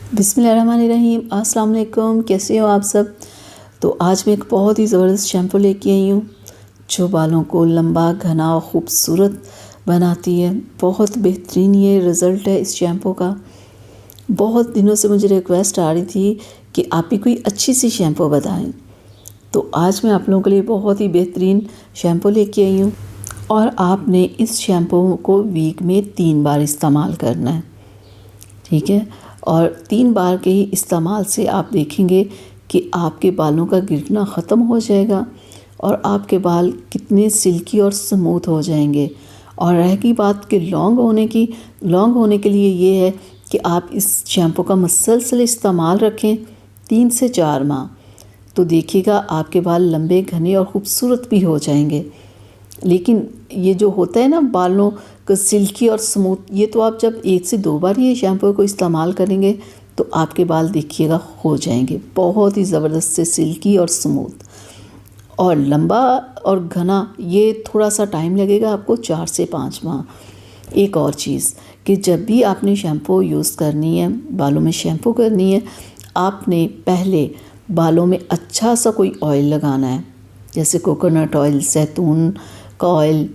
बिस्मिल्लाहिर्रहमानिर्रहीम। अस्सलाम वालेकुम। कैसे हो आप सब। तो आज मैं एक बहुत ही ज़बरदस्त शैम्पू लेके आई हूँ जो बालों को लंबा, घना और ख़ूबसूरत बनाती है। बहुत बेहतरीन ये रिज़ल्ट है इस शैम्पू का। बहुत दिनों से मुझे रिक्वेस्ट आ रही थी कि आप ही कोई अच्छी सी शैम्पू बताएं, तो आज मैं आप लोगों के लिए बहुत ही बेहतरीन शैम्पू लेके आई हूँ। और आपने इस शैम्पू को वीक में 3 बार इस्तेमाल करना है, ठीक है। और 3 बार के ही इस्तेमाल से आप देखेंगे कि आपके बालों का गिरना ख़त्म हो जाएगा और आपके बाल कितने सिल्की और स्मूथ हो जाएंगे। और रह गई बात कि लॉन्ग होने के लिए ये है कि आप इस शैम्पू का मुसलसल इस्तेमाल रखें 3 से 4 माह, तो देखिएगा आपके बाल लंबे, घने और ख़ूबसूरत भी हो जाएंगे। लेकिन ये जो होता है ना बालों का सिल्की और स्मूथ, ये तो आप जब 1 से 2 बार ये शैम्पू को इस्तेमाल करेंगे तो आपके बाल देखिएगा हो जाएंगे बहुत ही ज़बरदस्त से सिल्की और स्मूथ। और लंबा और घना ये थोड़ा सा टाइम लगेगा आपको, 4 से 5 माह। एक और चीज़ कि जब भी आपने शैम्पू यूज़ करनी है, बालों में शैम्पू करनी है, आपने पहले बालों में अच्छा सा कोई ऑयल लगाना है, जैसे कोकोनट ऑयल, जैतून का ऑयल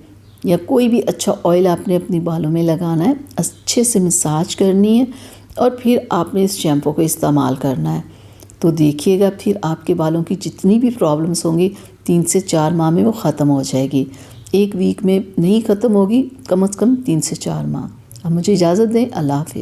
या कोई भी अच्छा ऑयल आपने अपने बालों में लगाना है। अच्छे से मसाज करनी है और फिर आपने इस शैम्पू को इस्तेमाल करना है। तो देखिएगा फिर आपके बालों की जितनी भी प्रॉब्लम्स होंगी 3 से 4 माह में वो ख़त्म हो जाएगी। 1 वीक में नहीं ख़त्म होगी, कम से कम 3 से 4 माह। अब मुझे इजाज़त दें। अल्लाह हाफ़िज़।